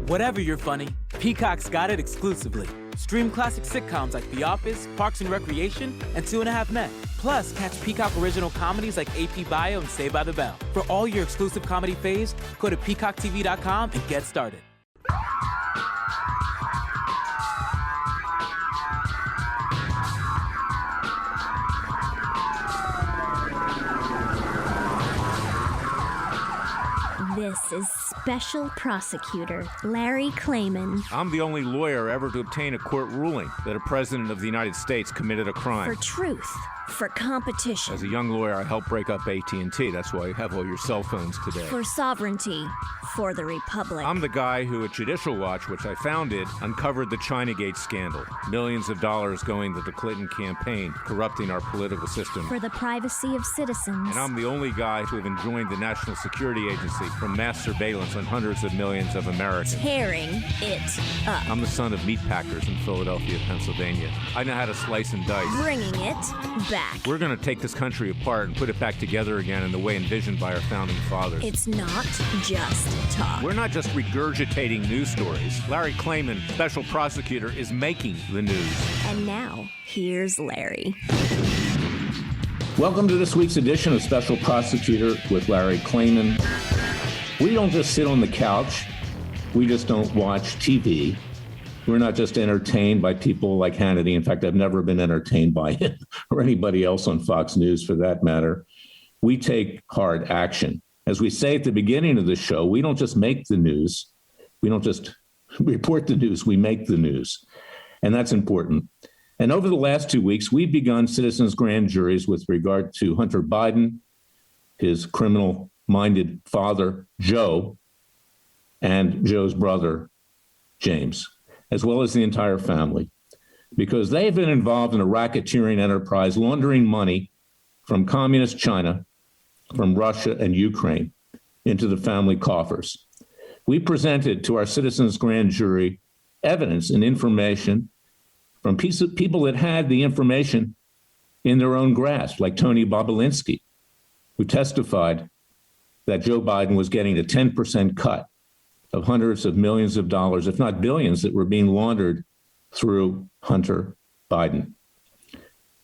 Whatever you're funny, Peacock's got it exclusively. Stream classic sitcoms like The Office, Parks and Recreation, and 2.5 Men. Plus, catch Peacock original comedies like AP Bio and Saved by the Bell. For all your exclusive comedy faves, go to peacocktv.com and get started. This is Special Prosecutor Larry Klayman. I'm the only lawyer ever to obtain a court ruling that a president of the United States committed a crime. For truth. For competition. As a young lawyer, I helped break up AT&T. That's why you have all your cell phones today. For sovereignty. For the Republic. I'm the guy who at Judicial Watch, which I founded, uncovered the Chinagate scandal. Millions of dollars going to the Clinton campaign, corrupting our political system. For the privacy of citizens. And I'm the only guy to have enjoined the National Security Agency from mass surveillance on hundreds of millions of Americans. Tearing it up. I'm the son of meat packers in Philadelphia, Pennsylvania. I know how to slice and dice. Bringing it back. We're going to take this country apart and put it back together again in the way envisioned by our founding fathers. It's not just talk. We're not just regurgitating news stories. Larry Klayman, special prosecutor, is making the news. And now, here's Larry. Welcome to this week's edition of Special Prosecutor with Larry Klayman. We don't just sit on the couch. We just don't watch TV. We're not just entertained by people like Hannity. In fact, I've never been entertained by him or anybody else on Fox News for that matter. We take hard action. As we say at the beginning of the show, we don't just make the news. We don't just report the news. We make the news. And that's important. And over the last 2 weeks, we've begun citizens' grand juries with regard to Hunter Biden, his criminal-minded father, Joe, and Joe's brother, James, as well as the entire family, because they've been involved in a racketeering enterprise laundering money from communist China, from Russia and Ukraine into the family coffers. We presented to our citizens' grand jury evidence and information from people that had the information in their own grasp, like Tony Bobulinski, who testified that Joe Biden was getting a 10% cut of hundreds of millions of dollars, if not billions, that were being laundered through Hunter Biden.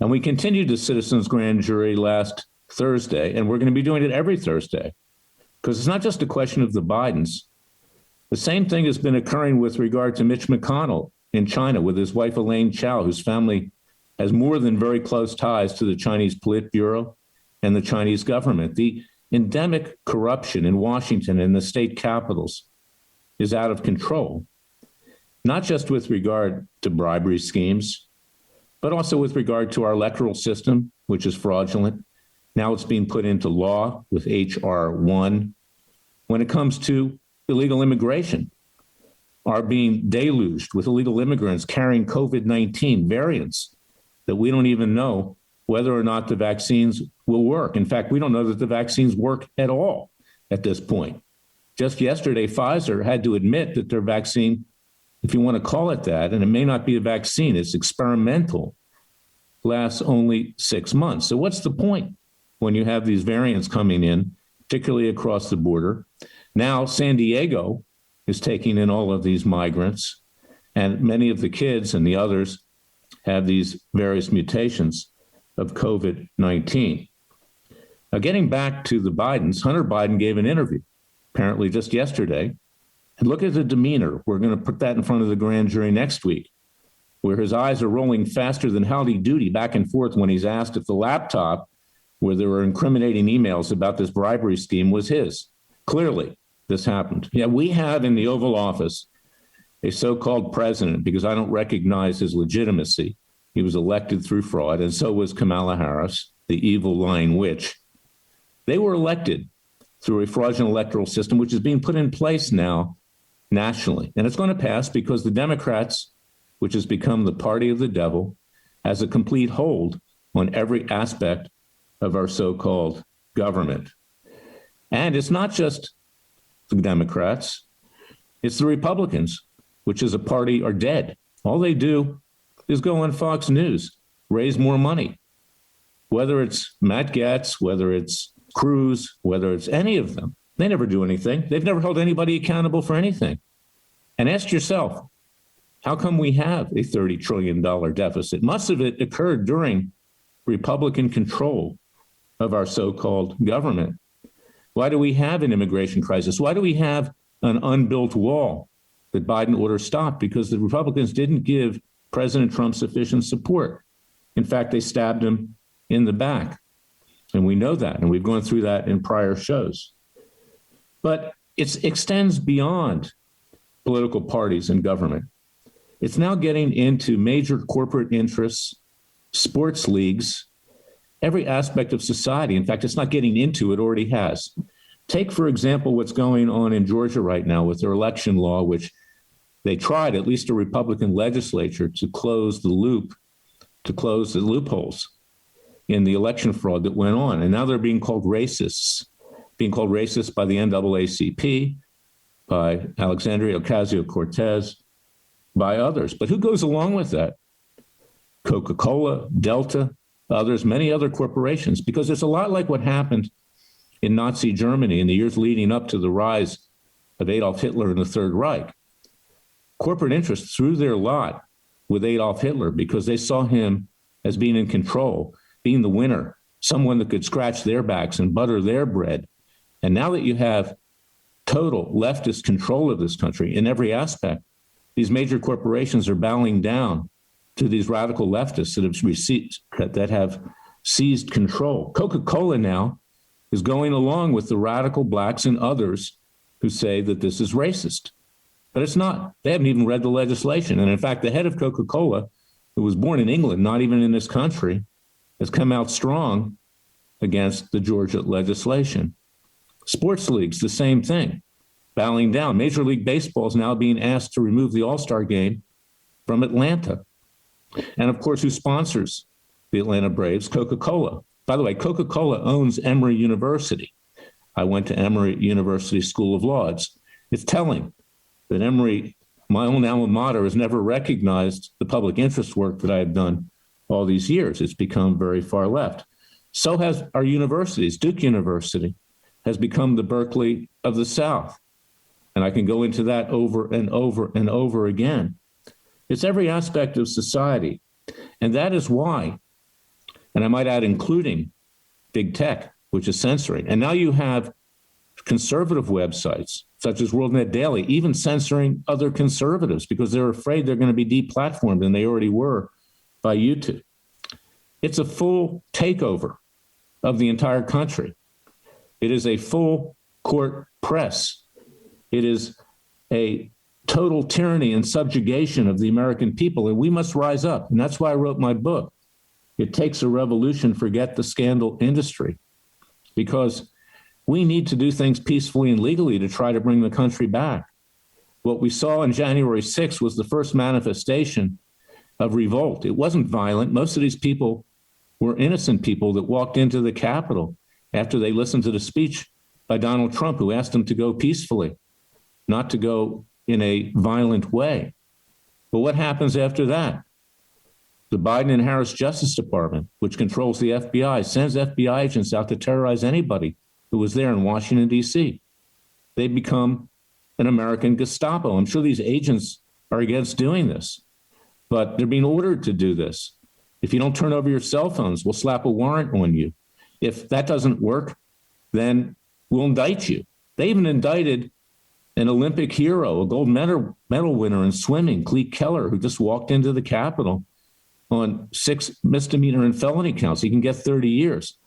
And we continued the citizens' grand jury last Thursday, and we're going to be doing it every Thursday, because it's not just a question of the Bidens. The same thing has been occurring with regard to Mitch McConnell in China with his wife, Elaine Chao, whose family has more than very close ties to the Chinese Politburo and the Chinese government. The endemic corruption in Washington and the state capitals is out of control, not just with regard to bribery schemes, but also with regard to our electoral system, which is fraudulent. Now it's being put into law with H.R. 1. When it comes to illegal immigration, are being deluged with illegal immigrants carrying COVID-19 variants that we don't even know whether or not the vaccines will work. In fact, we don't know that the vaccines work at all at this point. Just yesterday, Pfizer had to admit that their vaccine, if you want to call it that, and it may not be a vaccine, it's experimental, lasts only 6 months. So what's the point when you have these variants coming in, particularly across the border? Now, San Diego is taking in all of these migrants, and many of the kids and the others have these various mutations of COVID-19. Now, getting back to the Bidens, Hunter Biden gave an interview, apparently just yesterday, and look at the demeanor. We're going to put that in front of the grand jury next week, where his eyes are rolling faster than Howdy Doody back and forth when he's asked if the laptop where there were incriminating emails about this bribery scheme was his. Clearly, this happened. Yeah, we have in the Oval Office a so-called president, because I don't recognize his legitimacy. He was elected through fraud, and so was Kamala Harris, the evil lying witch. They were elected through a fraudulent electoral system, which is being put in place now nationally. And it's going to pass because the Democrats, which has become the party of the devil, has a complete hold on every aspect of our so-called government. And it's not just the Democrats, it's the Republicans, which as a party are dead. All they do is go on Fox News, raise more money. Whether it's Matt Gaetz, whether it's Cruz, whether it's any of them, they never do anything. They've never held anybody accountable for anything. And ask yourself, how come we have a $30 trillion deficit? Much of it occurred during Republican control of our so-called government. Why do we have an immigration crisis? Why do we have an unbuilt wall that Biden ordered stopped? Because the Republicans didn't give President Trump sufficient support. In fact, they stabbed him in the back. And we know that, and we've gone through that in prior shows. But it extends beyond political parties and government. It's now getting into major corporate interests, sports leagues, every aspect of society. In fact, it's not getting into, it already has. Take, for example, what's going on in Georgia right now with their election law, which they tried, at least a Republican legislature, to close the loopholes in the election fraud that went on. And now they're being called racists by the NAACP, by Alexandria Ocasio-Cortez, by others. But who goes along with that? Coca-Cola, Delta, others, many other corporations, because it's a lot like what happened in Nazi Germany in the years leading up to the rise of Adolf Hitler and the Third Reich. Corporate interests threw their lot with Adolf Hitler because they saw him as being in control, being the winner, someone that could scratch their backs and butter their bread. And now that you have total leftist control of this country in every aspect, these major corporations are bowing down to these radical leftists that have seized control. Coca-Cola now is going along with the radical blacks and others who say that this is racist. But it's not. They haven't even read the legislation. And in fact, the head of Coca-Cola, who was born in England, not even in this country, has come out strong against the Georgia legislation. Sports leagues, the same thing, bowing down. Major League Baseball is now being asked to remove the All-Star game from Atlanta. And of course, who sponsors the Atlanta Braves? Coca-Cola. By the way, Coca-Cola owns Emory University. I went to Emory University School of Law. It's telling that Emory, my own alma mater, has never recognized the public interest work that I have done all these years. It's become very far left. So has our universities. Duke University has become the Berkeley of the South. And I can go into that over and over and over again. It's every aspect of society. And that is why, and I might add, including big tech, which is censoring. And now you have conservative websites, such as WorldNet Daily, even censoring other conservatives because they're afraid they're going to be deplatformed, and they already were by YouTube. It's a full takeover of the entire country. It is a full court press. It is a total tyranny and subjugation of the American people, and we must rise up. And that's why I wrote my book. It takes a revolution, forget the scandal industry, because we need to do things peacefully and legally to try to bring the country back. What we saw on January 6th was the first manifestation of revolt. It wasn't violent. Most of these people were innocent people that walked into the Capitol after they listened to the speech by Donald Trump, who asked them to go peacefully, not to go in a violent way. But what happens after that? The Biden and Harris Justice Department, which controls the FBI, sends FBI agents out to terrorize anybody who was there in Washington, D.C. They become an American Gestapo. I'm sure these agents are against doing this, but they're being ordered to do this. If you don't turn over your cell phones, we'll slap a warrant on you. If that doesn't work, then we'll indict you. They even indicted an Olympic hero, a gold medal winner in swimming, Cleet Keller, who just walked into the Capitol on 6 misdemeanor and felony counts. He can get 30 years.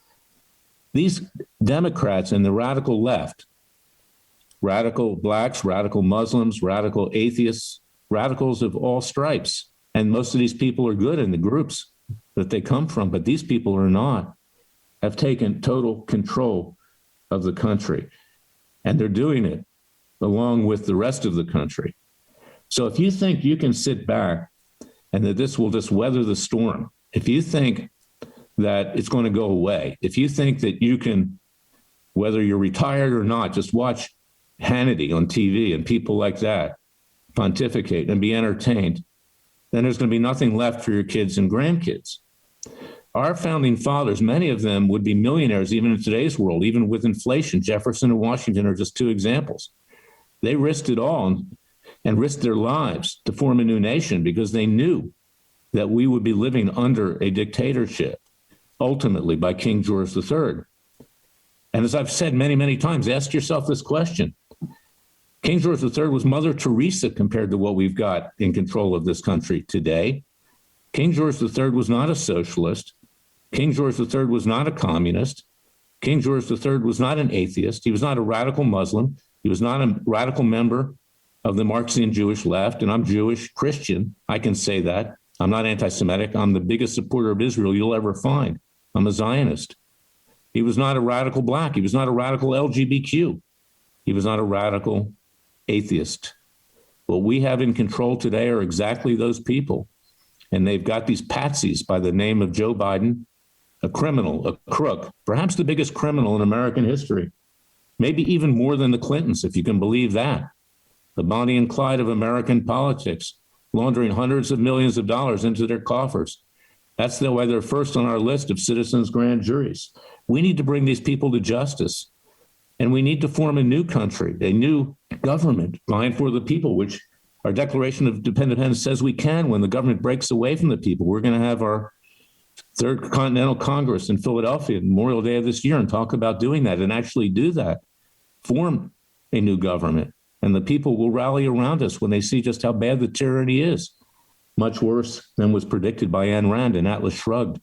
These Democrats and the radical left, radical blacks, radical Muslims, radical atheists, radicals of all stripes, and most of these people are good in the groups that they come from, but these people are not, have taken total control of the country. And they're doing it along with the rest of the country. So if you think you can sit back and that this will just weather the storm, if you think that it's going to go away, if you think that you can, whether you're retired or not, just watch Hannity on TV and people like that pontificate and be entertained, then there's going to be nothing left for your kids and grandkids. Our founding fathers, many of them would be millionaires even in today's world, even with inflation. Jefferson and Washington are just two examples. They risked it all. and risked their lives to form a new nation because they knew that we would be living under a dictatorship, ultimately by King George III. And as I've said many, many times, ask yourself this question. King George III was Mother Teresa compared to what we've got in control of this country today. King George III was not a socialist. King George III was not a communist. King George III was not an atheist. He was not a radical Muslim. He was not a radical member of the Marxian Jewish left. And I'm Jewish Christian. I can say that. I'm not anti-Semitic. I'm the biggest supporter of Israel you'll ever find. I'm a Zionist. He was not a radical black. He was not a radical LGBTQ. He was not a radical atheist. What we have in control today are exactly those people. And they've got these patsies by the name of Joe Biden, a criminal, a crook, perhaps the biggest criminal in American history, maybe even more than the Clintons, if you can believe that. The Bonnie and Clyde of American politics, laundering hundreds of millions of dollars into their coffers. That's why they're first on our list of citizens' grand juries. We need to bring these people to justice. And we need to form a new country, a new government, by and for the people, which our Declaration of Independence says we can when the government breaks away from the people. We're going to have our Third Continental Congress in Philadelphia, Memorial Day of this year, and talk about doing that and actually do that, form a new government. And the people will rally around us when they see just how bad the tyranny is, much worse than was predicted by Ayn Rand in Atlas Shrugged,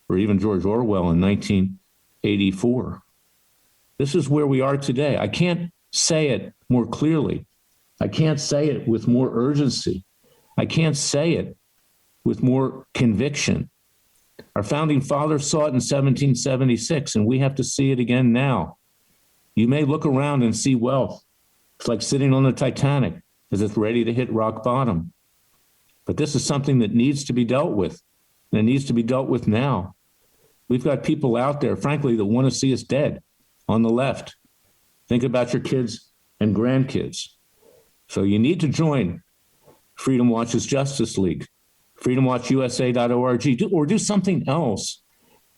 or even George Orwell in 1984. This is where we are today. I can't say it more clearly. I can't say it with more urgency. I can't say it with more conviction. Our founding fathers saw it in 1776, and we have to see it again now. You may look around and see wealth. It's like sitting on the Titanic as it's ready to hit rock bottom. But this is something that needs to be dealt with, and it needs to be dealt with now. We've got people out there, frankly, that want to see us dead on the left. Think about your kids and grandkids. So you need to join Freedom Watch's Justice League, freedomwatchusa.org, or do something else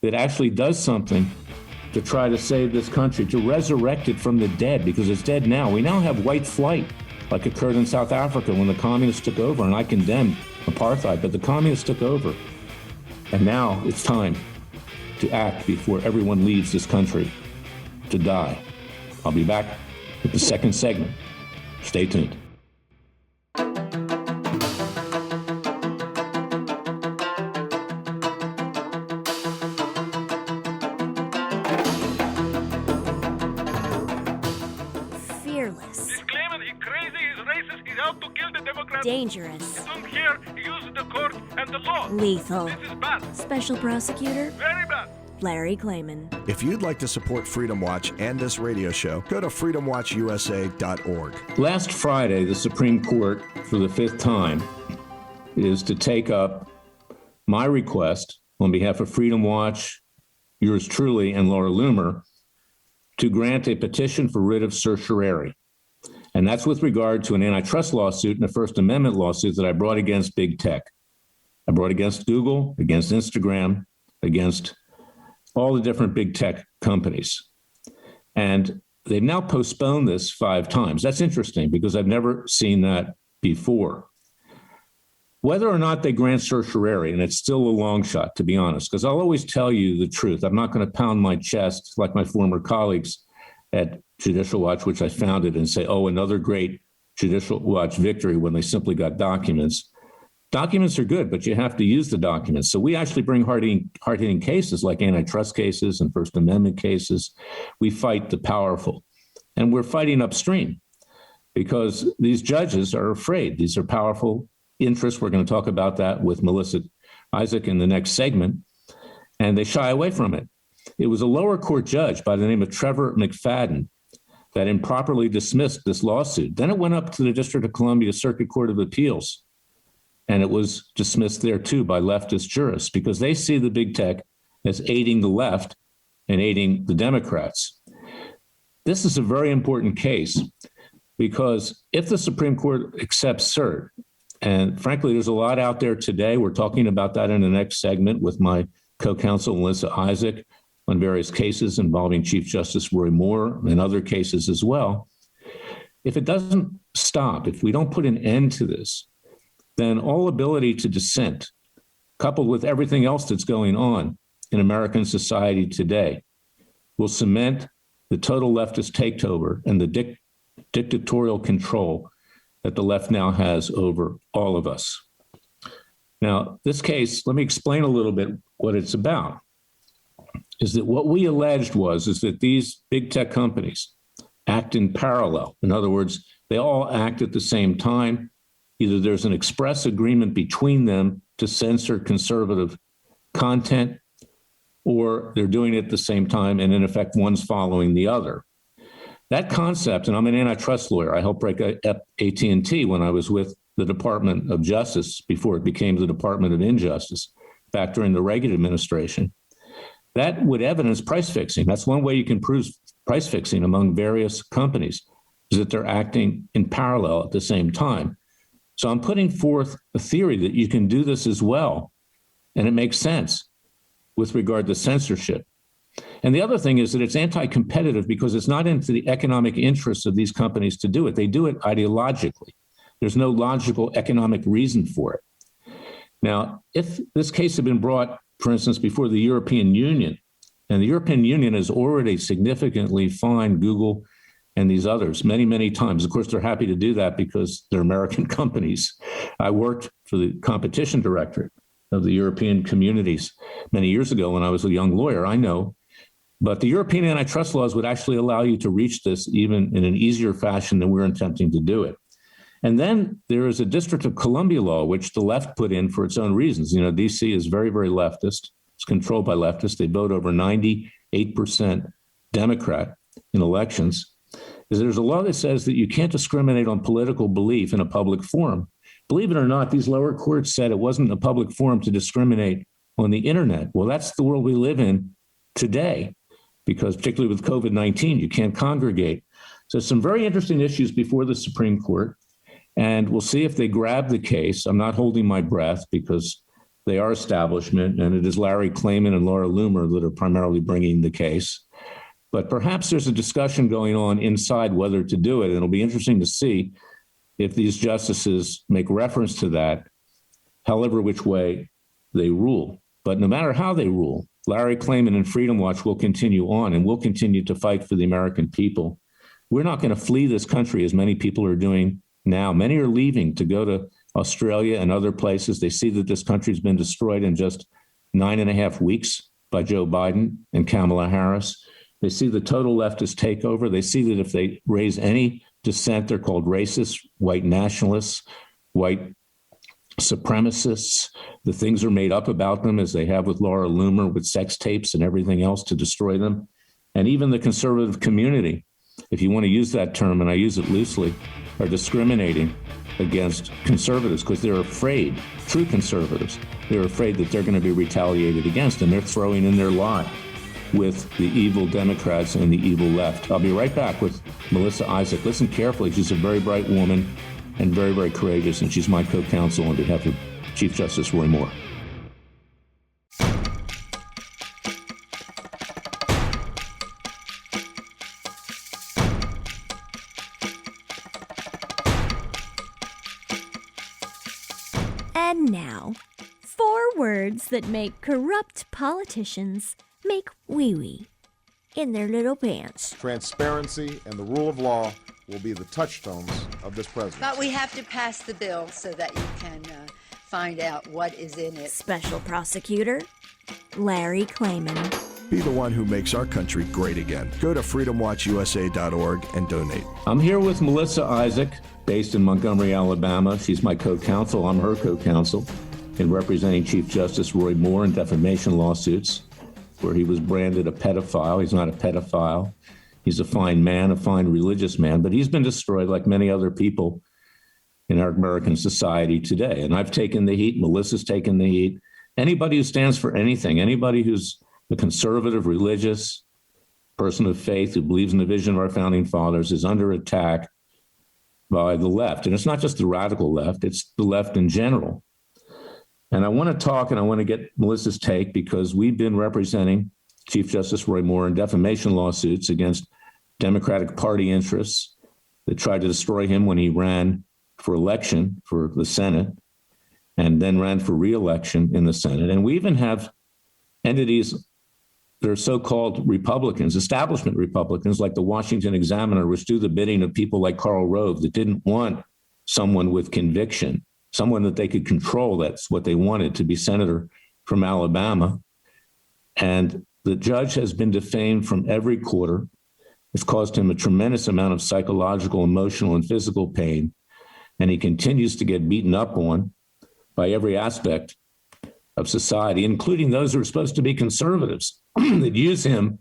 that actually does something to try to save this country, to resurrect it from the dead, because it's dead now. We now have white flight, like occurred in South Africa when the communists took over, and I condemned apartheid, but the communists took over. And now it's time to act before everyone leaves this country to die. I'll be back with the second segment. Stay tuned. Fearless. He's claiming he's crazy, he's racist, he's out to kill the Democrats. Dangerous. You don't care, he uses the court and the law. Lethal. This is bad, Special Prosecutor very bad. Larry Klayman. If you'd like to support Freedom Watch and this radio show, go to freedomwatchusa.org. Last Friday, the Supreme Court, for the fifth time, is to take up my request on behalf of Freedom Watch, yours truly, and Laura Loomer, to grant a petition for writ of certiorari. And that's with regard to an antitrust lawsuit and a First Amendment lawsuit that I brought against big tech. I brought against Google, against Instagram, against all the different big tech companies. And they've now postponed this 5 times. That's interesting because I've never seen that before. Whether or not they grant certiorari, and it's still a long shot, to be honest, because I'll always tell you the truth. I'm not going to pound my chest like my former colleagues at Judicial Watch, which I founded, and say, oh, another great Judicial Watch victory when they simply got documents. Documents are good, but you have to use the documents. So we actually bring hard-hitting cases like antitrust cases and First Amendment cases. We fight the powerful. And we're fighting upstream because these judges are afraid. These are powerful interests. We're going to talk about that with Melissa Isaac in the next segment. And they shy away from it. It was a lower court judge by the name of Trevor McFadden that improperly dismissed this lawsuit. Then it went up to the District of Columbia Circuit Court of Appeals. And it was dismissed there, too, by leftist jurists because they see the big tech as aiding the left and aiding the Democrats. This is a very important case because if the Supreme Court accepts cert, and frankly, there's a lot out there today. We're talking about that in the next segment with my co-counsel, Melissa Isaac, on various cases involving Chief Justice Roy Moore and other cases as well. if it doesn't stop, if we don't put an end to this, then all ability to dissent, coupled with everything else that's going on in American society today, will cement the total leftist takeover and the dictatorial control that the left now has over all of us. Now, this case, let me explain a little bit what it's about. Is that what we alleged is that these big tech companies act in parallel. In other words, they all act at the same time. Either there's an express agreement between them to censor conservative content, or they're doing it at the same time, and in effect, one's following the other. That concept, and I'm an antitrust lawyer. I helped break up AT&T when I was with the Department of Justice before it became the Department of Injustice back during the Reagan administration. That would evidence price fixing. That's one way you can prove price fixing among various companies, is that they're acting in parallel at the same time. So I'm putting forth a theory that you can do this as well, and it makes sense with regard to censorship. And the other thing is that it's anti-competitive because it's not into the economic interests of these companies to do it. They do it ideologically. There's no logical economic reason for it. Now, if this case had been brought, for instance, before the European Union, and the European Union has already significantly fined Google and these others many, many times. Of course, they're happy to do that because they're American companies. I worked for the competition directorate of the European communities many years ago when I was a young lawyer, I know. But the European antitrust laws would actually allow you to reach this even in an easier fashion than we're attempting to do it. And then there is a District of Columbia law, which the left put in for its own reasons. You know, DC is very, very leftist. It's controlled by leftists. They vote over 98% Democrat in elections. Is there's a law that says that you can't discriminate on political belief in a public forum. Believe it or not, these lower courts said it wasn't a public forum to discriminate on the internet. Well, that's the world we live in today, because particularly with COVID-19, you can't congregate. So some very interesting issues before the Supreme Court, and we'll see if they grab the case. I'm not holding my breath because they are establishment, and it is Larry Klayman and Laura Loomer that are primarily bringing the case. But perhaps there's a discussion going on inside whether to do it, and it'll be interesting to see if these justices make reference to that, however which way they rule. But no matter how they rule, Larry Klayman and Freedom Watch will continue on, and we'll continue to fight for the American people. We're not going to flee this country as many people are doing now. Many are leaving to go to Australia and other places. They see that this country's been destroyed in just 9.5 weeks by Joe Biden and Kamala Harris. They see the total leftist takeover. They see that if they raise any dissent, they're called racists, white nationalists, white supremacists. The things are made up about them, as they have with Laura Loomer, with sex tapes and everything else to destroy them. And even the conservative community, if you want to use that term, and I use it loosely, are discriminating against conservatives because they're afraid, true conservatives, they're afraid that they're going to be retaliated against, and they're throwing in their lot with the evil Democrats and the evil left. I'll be right back with Melissa Isaac. Listen carefully. She's a very bright woman and very, very courageous, and she's my co-counsel on behalf of Chief Justice Roy Moore. And now, 4 words that make corrupt politicians make wee-wee in their little pants. Transparency and the rule of law will be the touchstones of this presidency. But we have to pass the bill so that you can find out what is in it. Special Prosecutor Larry Klayman. Be the one who makes our country great again. Go to freedomwatchusa.org and donate. I'm here with Melissa Isaac, based in Montgomery, Alabama. She's my co-counsel. I'm her co-counsel in representing Chief Justice Roy Moore in defamation lawsuits, where he was branded a pedophile. He's not a pedophile. He's a fine man, a fine religious man, but he's been destroyed like many other people in our American society today. And I've taken the heat. Melissa's taken the heat. Anybody who stands for anything, anybody who's a conservative, religious person of faith who believes in the vision of our founding fathers is under attack by the left. And it's not just the radical left, it's the left in general. And I want to talk, and I want to get Melissa's take, because we've been representing Chief Justice Roy Moore in defamation lawsuits against Democratic Party interests that tried to destroy him when he ran for election for the Senate and then ran for re-election in the Senate. And we even have entities that are so-called Republicans, establishment Republicans, like the Washington Examiner, which do the bidding of people like Karl Rove that didn't want someone with conviction, someone that they could control. That's what they wanted, to be senator from Alabama. And the judge has been defamed from every quarter. It's caused him a tremendous amount of psychological, emotional, and physical pain. And he continues to get beaten up on by every aspect of society, including those who are supposed to be conservatives that use him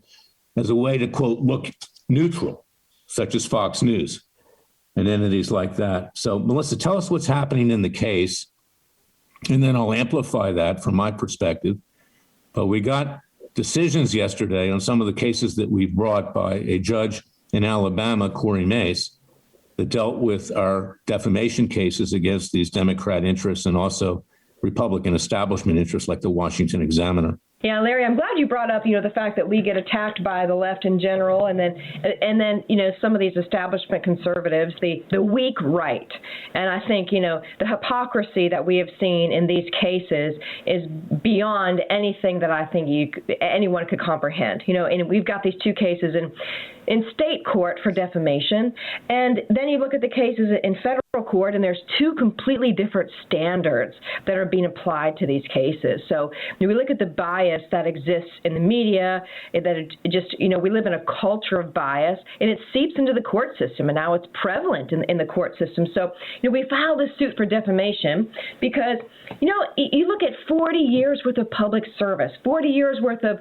as a way to, quote, look neutral, such as Fox News and entities like that. So, Melissa, tell us what's happening in the case, and then I'll amplify that from my perspective. But we got decisions yesterday on some of the cases that we brought by a judge in Alabama, Corey Mace, that dealt with our defamation cases against these Democrat interests and also Republican establishment interests like the Washington Examiner. Yeah, Larry, I'm glad you brought up, the fact that we get attacked by the left in general, and then some of these establishment conservatives, the weak right. And I think, the hypocrisy that we have seen in these cases is beyond anything that I think anyone could comprehend. And we've got these two cases in state court for defamation, and then you look at the cases in federal court, and there's two completely different standards that are being applied to these cases. So we look at the bias that exists in the media, we live in a culture of bias, and it seeps into the court system, and now it's prevalent in the court system. So, we filed this suit for defamation because, you look at 40 years worth of public service, 40 years worth of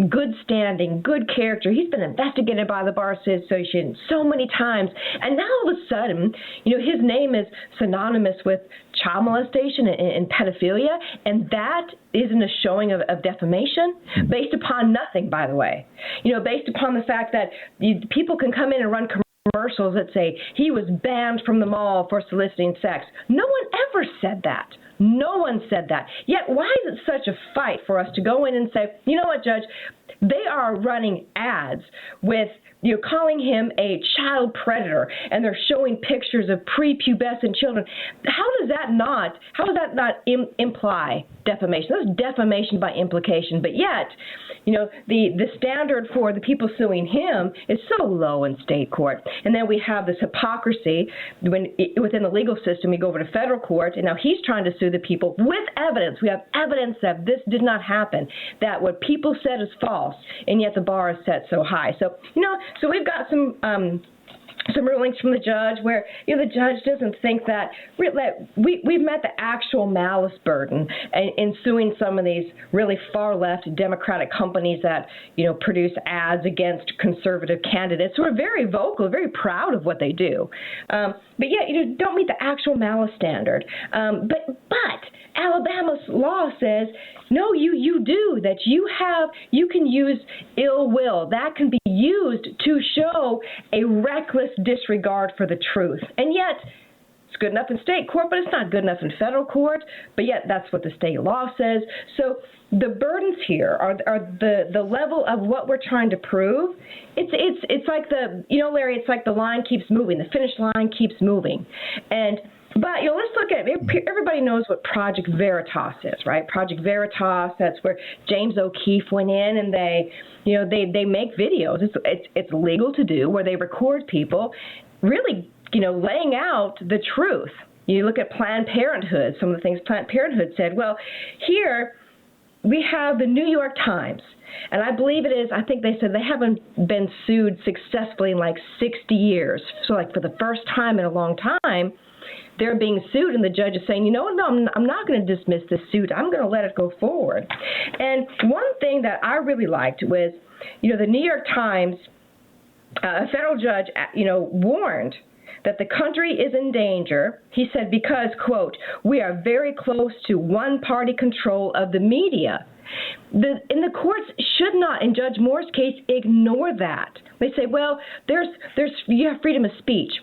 good standing, good character. He's been investigated by the Bar Association so many times, and now all of a sudden, his name is synonymous with child molestation and pedophilia, and that isn't a showing of defamation based upon nothing, by the way. Based upon the fact that people can come in and run commercials that say he was banned from the mall for soliciting sex. No one ever said that. No one said that. Yet why is it such a fight for us to go in and say, you know what, Judge, they are running ads with calling him a child predator, and they're showing pictures of prepubescent children. How does that not imply defamation? That's defamation by implication. But yet, the standard for the people suing him is so low in state court. And then we have this hypocrisy within the legal system. We go over to federal court, and now he's trying to sue the people with evidence. We have evidence that this did not happen, that what people said is false, and yet the bar is set so high. So, so we've got some rulings from the judge where the judge doesn't think that we've met the actual malice burden in suing some of these really far left Democratic companies that produce ads against conservative candidates who are very vocal, very proud of what they do, but yet don't meet the actual malice standard. But Alabama's law says no, you do, that you can use ill will. That can be used to show a reckless disregard for the truth. And yet, it's good enough in state court, but it's not good enough in federal court. But yet, that's what the state law says. So the burdens here are the level of what we're trying to prove. It's like Larry, it's like the line keeps moving. The finish line keeps moving. But let's look at it. Everybody knows what Project Veritas is, right? Project Veritas, that's where James O'Keefe went in, and they make videos. It's legal to do, where they record people really, laying out the truth. You look at Planned Parenthood, some of the things Planned Parenthood said. Well, here we have the New York Times. And I believe I think they said they haven't been sued successfully in like 60 years. So like for the first time in a long time, they're being sued, and the judge is saying, no, I'm not going to dismiss this suit. I'm going to let it go forward. And one thing that I really liked was, the New York Times, a federal judge, warned that the country is in danger, he said, because, quote, we are very close to one-party control of the media. And the courts should not, in Judge Moore's case, ignore that. They say, well, you have freedom of speech.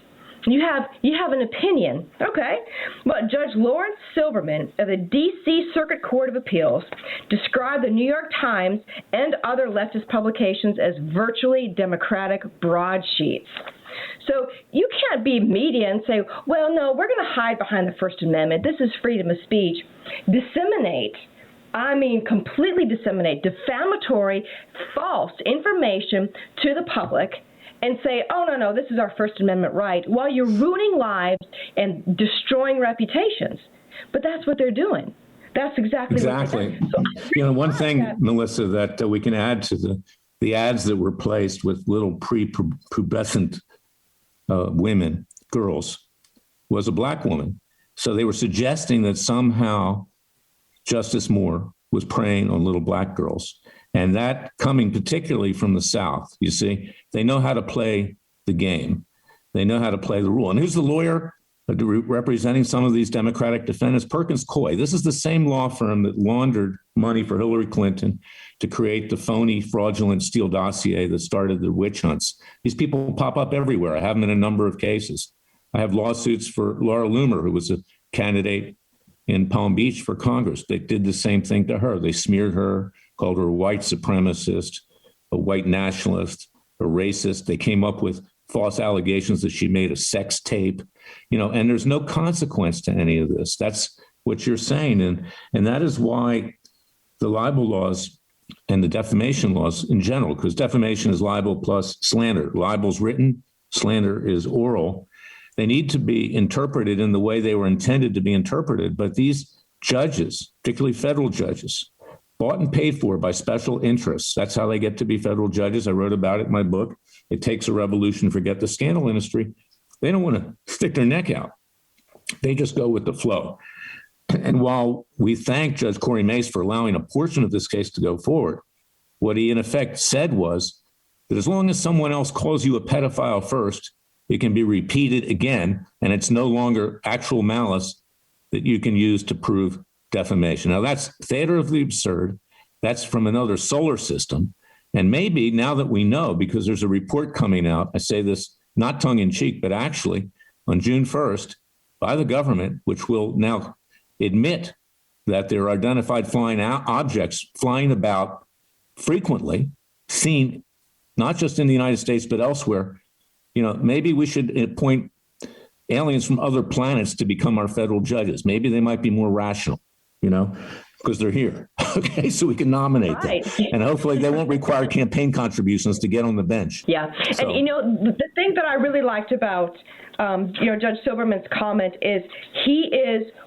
You have an opinion. Okay. Well, Judge Lawrence Silverman of the D.C. Circuit Court of Appeals described the New York Times and other leftist publications as virtually democratic broadsheets. So you can't be media and say, well, no, we're going to hide behind the First Amendment. This is freedom of speech. Completely disseminate defamatory, false information to the public and say, oh, no, this is our First Amendment right, while you're ruining lives and destroying reputations. But that's what they're doing. That's exactly. What they're doing. So one thing, Melissa, that we can add to the ads that were placed with little prepubescent women, girls, was a black woman. So they were suggesting that somehow Justice Moore was preying on little black girls. And that coming particularly from the South, you see, they know how to play the game. They know how to play the rule. And who's the lawyer representing some of these Democratic defendants? Perkins Coie. This is the same law firm that laundered money for Hillary Clinton to create the phony, fraudulent Steele dossier that started the witch hunts. These people pop up everywhere. I have them in a number of cases. I have lawsuits for Laura Loomer, who was a candidate in Palm Beach for Congress. They did the same thing to her. They smeared her, called her a white supremacist, a white nationalist, a racist. They came up with false allegations that she made a sex tape, and there's no consequence to any of this. That's what you're saying. And that is why the libel laws and the defamation laws in general, because defamation is libel plus slander. Libel's written, slander is oral. They need to be interpreted in the way they were intended to be interpreted. But these judges, particularly federal judges, bought and paid for by special interests. That's how they get to be federal judges. I wrote about it in my book. It takes a revolution to forget the scandal industry. They don't want to stick their neck out. They just go with the flow. And while we thank Judge Corey Mace for allowing a portion of this case to go forward, what he in effect said was that as long as someone else calls you a pedophile first, it can be repeated again, and it's no longer actual malice that you can use to prove defamation. Now, that's theater of the absurd. That's from another solar system. And maybe now that we know, because there's a report coming out, I say this not tongue-in-cheek, but actually on June 1st by the government, which will now admit that there are identified flying objects flying about frequently, seen not just in the United States, but elsewhere. Maybe we should appoint aliens from other planets to become our federal judges. Maybe they might be more rational, because they're here. Okay, so we can nominate them. And hopefully they won't require campaign contributions to get on the bench. Yeah. So. And, the thing that I really liked about, Judge Silberman's comment is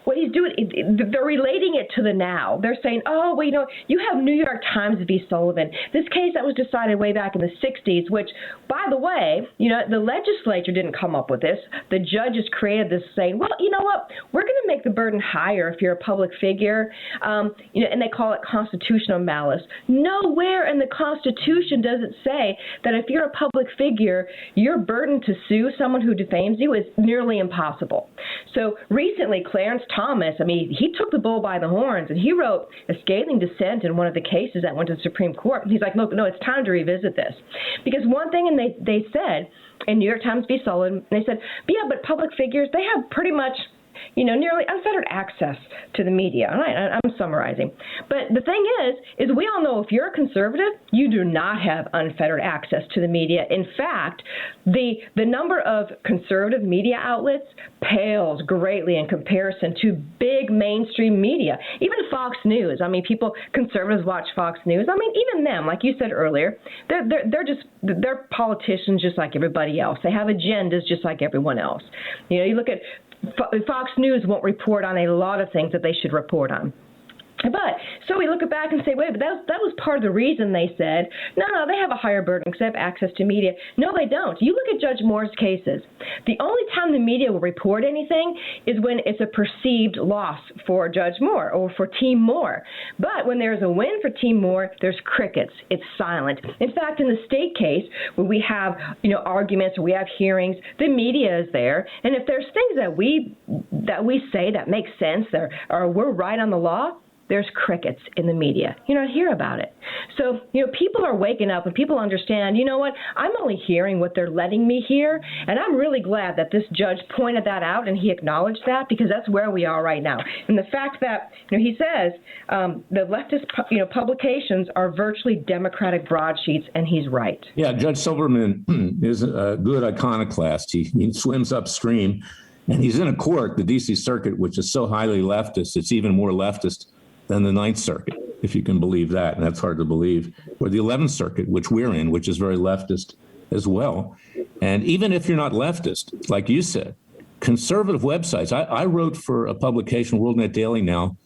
what he's doing, they're relating it to the now. They're saying, you have New York Times v. Sullivan. This case that was decided way back in the 60s, which, by the way, the legislature didn't come up with this. The judges created this saying, well, you know what, we're going to make the burden higher if you're a public figure, and they call it constitutional malice. Nowhere in the Constitution does it say that if you're a public figure, your burden to sue someone who defames you is nearly impossible. So recently, Clarence Thomas, he took the bull by the horns, and he wrote a scathing dissent in one of the cases that went to the Supreme Court. He's like, look, no, it's time to revisit this. Because one thing, and they said in New York Times v. Sullivan, they said, but public figures, they have pretty much nearly unfettered access to the media. All right, I'm summarizing. But the thing is we all know if you're a conservative, you do not have unfettered access to the media. In fact, the number of conservative media outlets pales greatly in comparison to big mainstream media. Even Fox News. Conservatives watch Fox News. Even them, like you said earlier, they're politicians just like everybody else. They have agendas just like everyone else. You look at Fox News won't report on a lot of things that they should report on. But so we look back and say, wait, but that was part of the reason they said, no, they have a higher burden because they have access to media. No, they don't. You look at Judge Moore's cases. The only time the media will report anything is when it's a perceived loss for Judge Moore or for Team Moore. But when there's a win for Team Moore, there's crickets. It's silent. In fact, in the state case where we have, arguments or we have hearings, the media is there. And if there's things that we say that make sense or we're right on the law, there's crickets in the media. You don't hear about it. So, people are waking up and people understand, you know what, I'm only hearing what they're letting me hear. And I'm really glad that this judge pointed that out and he acknowledged that, because that's where we are right now. And the fact that, he says the leftist, publications are virtually Democratic broadsheets, and he's right. Yeah, Judge Silverman is a good iconoclast. He swims upstream, and he's in a court, the D.C. Circuit, which is so highly leftist, it's even more leftist than the Ninth Circuit, if you can believe that, and that's hard to believe, or the 11th Circuit, which we're in, which is very leftist as well. And even if you're not leftist, like you said, conservative websites, I wrote for a publication, WorldNet Daily now,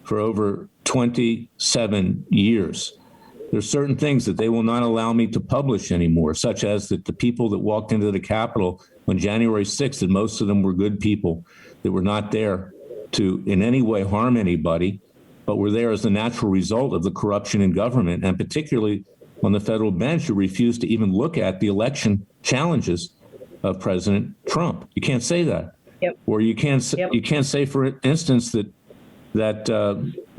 for over 27 years. There's certain things that they will not allow me to publish anymore, such as that the people that walked into the Capitol on January 6th, that most of them were good people that were not there to in any way harm anybody, but were there as a natural result of the corruption in government, and particularly on the federal bench, who refused to even look at the election challenges of President Trump. You can't say that. Yep. Or you can't say, for instance, that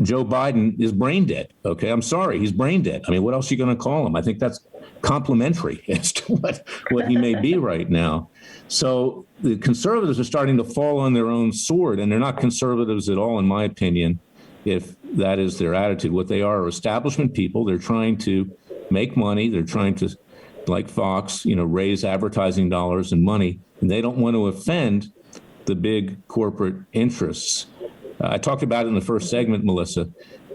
Joe Biden is brain dead. Okay, I'm sorry, he's brain dead. I mean, what else are you going to call him? I think that's complimentary as to what he may be right now. So the conservatives are starting to fall on their own sword, and they're not conservatives at all, in my opinion, if that is their attitude. What they are establishment people. They're trying to make money. They're trying to, like Fox, raise advertising dollars and money, and they don't want to offend the big corporate interests. I talked about it in the first segment, Melissa.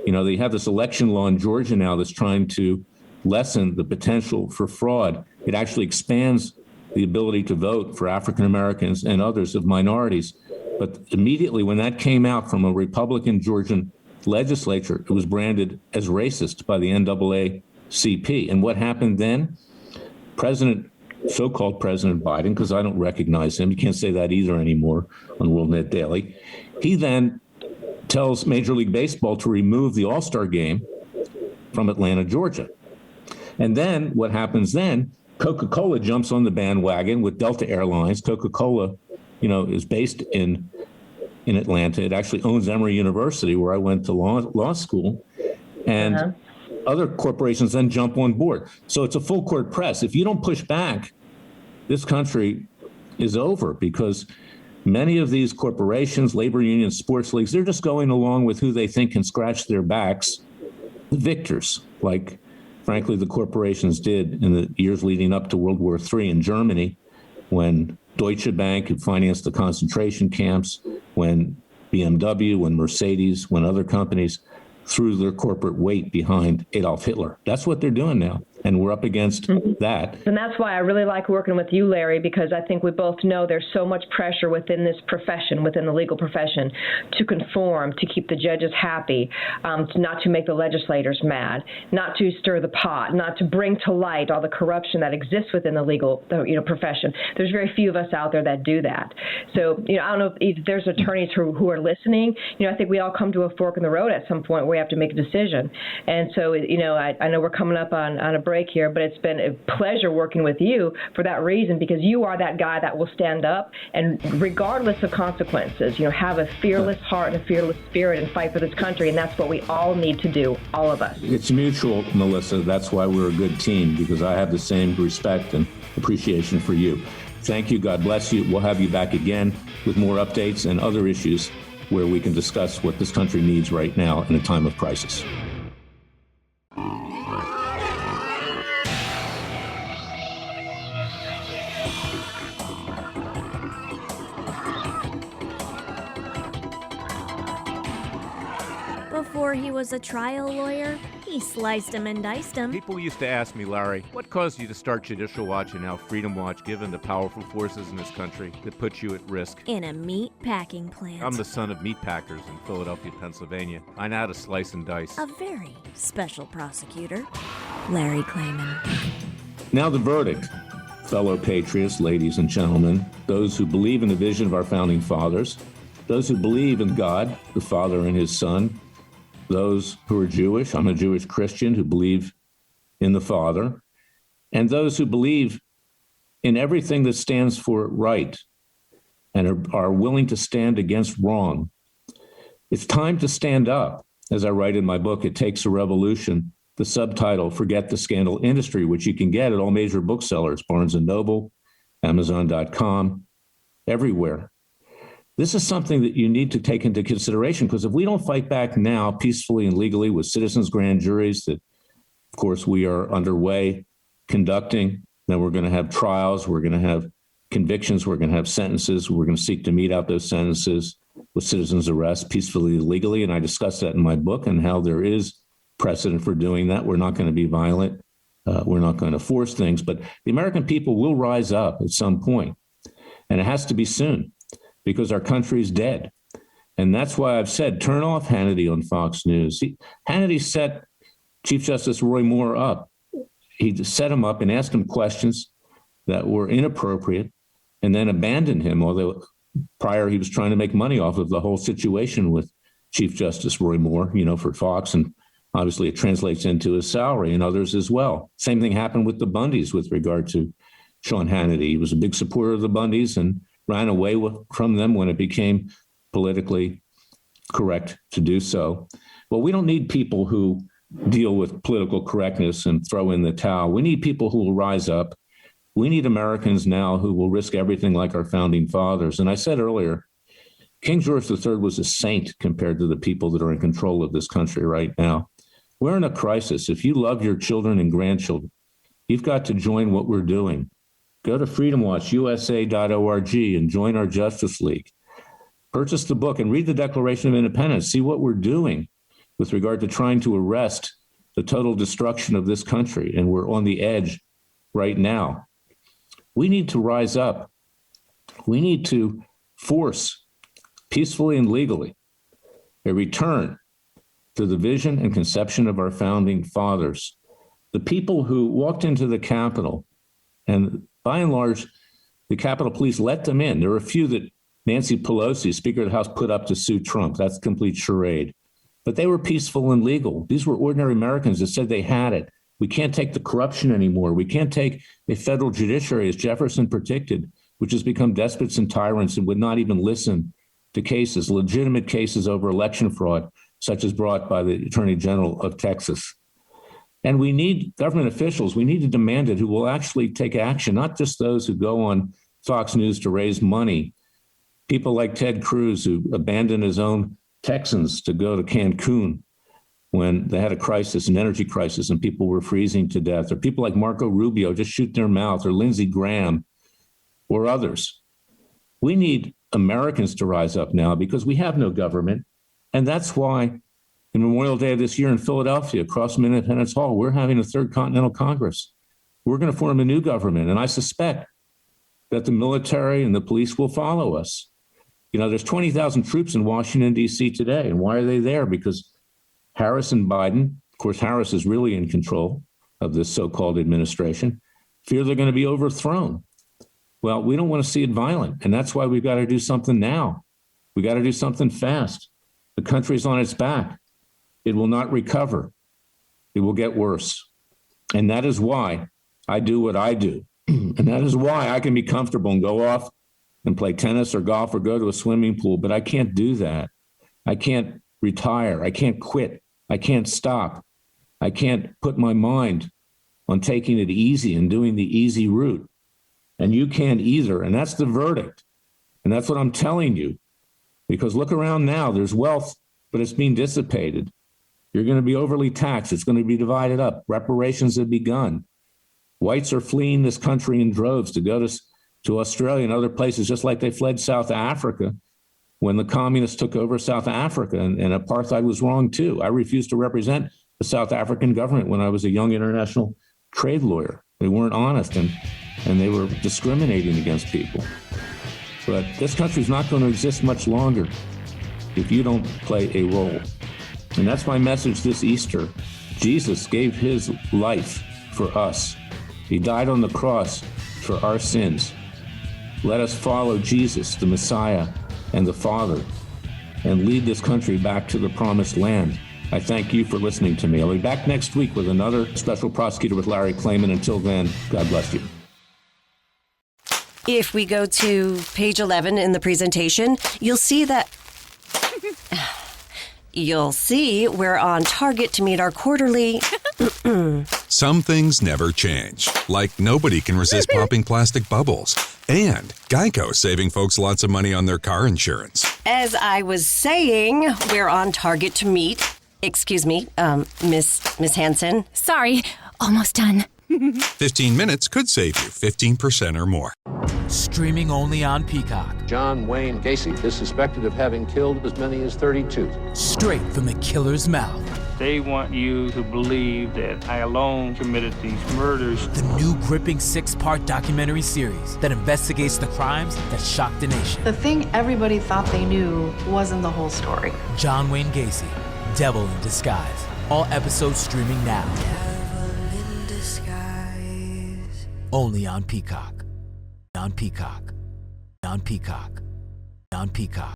They have this election law in Georgia now that's trying to lessen the potential for fraud. It actually expands the ability to vote for African Americans and others of minorities. But immediately when that came out from a Republican Georgian legislature, it was branded as racist by the NAACP. And what happened then? So-called President Biden, because I don't recognize him, you can't say that either anymore on WorldNet Daily, he then tells Major League Baseball to remove the All-Star game from Atlanta, Georgia. And then what happens then? Coca-Cola jumps on the bandwagon with Delta Airlines. Coca-Cola, is based in Atlanta. It actually owns Emory University, where I went to law school. And other corporations then jump on board. So it's a full court press. If you don't push back, this country is over, because many of these corporations, labor unions, sports leagues, they're just going along with who they think can scratch their backs, the victors, like, frankly, the corporations did in the years leading up to World War III in Germany, when Deutsche Bank had financed the concentration camps, when BMW, when Mercedes, when other companies threw their corporate weight behind Adolf Hitler. That's what they're doing now. And we're up against that. And that's why I really like working with you, Larry, because I think we both know there's so much pressure within this profession, within the legal profession, to conform, to keep the judges happy, not to make the legislators mad, not to stir the pot, not to bring to light all the corruption that exists within the legal profession. There's very few of us out there that do that. So, I don't know if there's attorneys who are listening. I think we all come to a fork in the road at some point where we have to make a decision. And so, I know we're coming up on a break here, but it's been a pleasure working with you for that reason, because you are that guy that will stand up and, regardless of consequences, have a fearless heart and a fearless spirit and fight for this country. And that's what we all need to do, all of us. It's mutual, Melissa. That's why we're a good team, because I have the same respect and appreciation for you. Thank you. God bless you. We'll have you back again with more updates and other issues where we can discuss what this country needs right now in a time of crisis. Before he was a trial lawyer, he sliced him and diced him. People used to ask me, Larry, what caused you to start Judicial Watch and now Freedom Watch, given the powerful forces in this country that put you at risk? In a meat packing plant. I'm the son of meat packers in Philadelphia, Pennsylvania. I know how to slice and dice. A very special prosecutor, Larry Klayman. Now the verdict, fellow patriots, ladies and gentlemen, those who believe in the vision of our founding fathers, those who believe in God, the Father and His Son, those who are Jewish, I'm a Jewish Christian who believe in the Father, and those who believe in everything that stands for right and are willing to stand against wrong. It's time to stand up as I write in my book, It Takes a Revolution, the subtitle, Forget the Scandal Industry, which you can get at all major booksellers, Barnes & Noble, Amazon.com, everywhere. This is something that you need to take into consideration, because if we don't fight back now peacefully and legally with citizens' grand juries that, of course, we are underway conducting, then we're going to have trials, we're going to have convictions, we're going to have sentences, we're going to seek to mete out those sentences with citizens' arrest peacefully and legally. And I discuss that in my book and how there is precedent for doing that. We're not going to be violent. We're not going to force things, but the American people will rise up at some point, and it has to be soon, because our country is dead. And that's why I've said, turn off Hannity on Fox News. Hannity set Chief Justice Roy Moore up. He set him up and asked him questions that were inappropriate and then abandoned him, although prior he was trying to make money off of the whole situation with Chief Justice Roy Moore, for Fox, and obviously it translates into his salary and others as well. Same thing happened with the Bundys with regard to Sean Hannity. He was a big supporter of the Bundys and ran away from them when it became politically correct to do so. Well, we don't need people who deal with political correctness and throw in the towel. We need people who will rise up. We need Americans now who will risk everything like our founding fathers. And I said earlier, King George III was a saint compared to the people that are in control of this country right now. We're in a crisis. If you love your children and grandchildren, you've got to join what we're doing. Go to freedomwatchusa.org and join our Justice League. Purchase the book and read the Declaration of Independence. See what we're doing with regard to trying to arrest the total destruction of this country. And we're on the edge right now. We need to rise up. We need to force peacefully and legally a return to the vision and conception of our founding fathers. The people who walked into the Capitol, and by and large, the Capitol Police let them in. There were a few that Nancy Pelosi, Speaker of the House, put up to sue Trump. That's a complete charade. But they were peaceful and legal. These were ordinary Americans that said they had it. We can't take the corruption anymore. We can't take a federal judiciary, as Jefferson predicted, which has become despots and tyrants and would not even listen to cases, legitimate cases over election fraud, such as brought by the Attorney General of Texas. And we need government officials, we need to demand it, who will actually take action, not just those who go on Fox News to raise money. People like Ted Cruz, who abandoned his own Texans to go to Cancun when they had a crisis, an energy crisis, and people were freezing to death. Or people like Marco Rubio just shoot their mouth, or Lindsey Graham, or others. We need Americans to rise up now because we have no government. And that's why in Memorial Day of this year in Philadelphia, across from Independence Hall, we're having a Third Continental Congress. We're going to form a new government. And I suspect that the military and the police will follow us. There's 20,000 troops in Washington, D.C. today. And why are they there? Because Harris and Biden, of course, Harris is really in control of this so-called administration, fear they're going to be overthrown. Well, we don't want to see it violent. And that's why we've got to do something now. We got to do something fast. The country's on its back. It will not recover. It will get worse. And that is why I do what I do. And that is why I can be comfortable and go off and play tennis or golf or go to a swimming pool. But I can't do that. I can't retire. I can't quit. I can't stop. I can't put my mind on taking it easy and doing the easy route. And you can't either. And that's the verdict. And that's what I'm telling you. Because look around now, there's wealth, but it's being dissipated. You're going to be overly taxed. It's going to be divided up. Reparations have begun. Whites are fleeing this country in droves to go to Australia and other places, just like they fled South Africa when the communists took over South Africa, and apartheid was wrong too. I refused to represent the South African government when I was a young international trade lawyer. They weren't honest, and they were discriminating against people. But this country's not going to exist much longer if you don't play a role. And that's my message this Easter. Jesus gave his life for us. He died on the cross for our sins. Let us follow Jesus, the Messiah, and the Father, and lead this country back to the promised land. I thank you for listening to me. I'll be back next week with another Special Prosecutor with Larry Klayman. Until then, God bless you. If we go to page 11 in the presentation, you'll see that You'll see we're on target to meet our quarterly... Some things never change, like nobody can resist popping plastic bubbles. And Geico saving folks lots of money on their car insurance. As I was saying, we're on target to meet... Excuse me, Miss Hansen. Sorry, almost done. 15 minutes could save you 15% or more. Streaming only on Peacock. John Wayne Gacy is suspected of having killed as many as 32. Straight from the killer's mouth. They want you to believe that I alone committed these murders. The new gripping 6-part documentary series that investigates the crimes that shocked the nation. The thing everybody thought they knew wasn't the whole story. John Wayne Gacy, Devil in Disguise. All episodes streaming now. Devil in Disguise. Only on Peacock. On Peacock. On Peacock. On Peacock.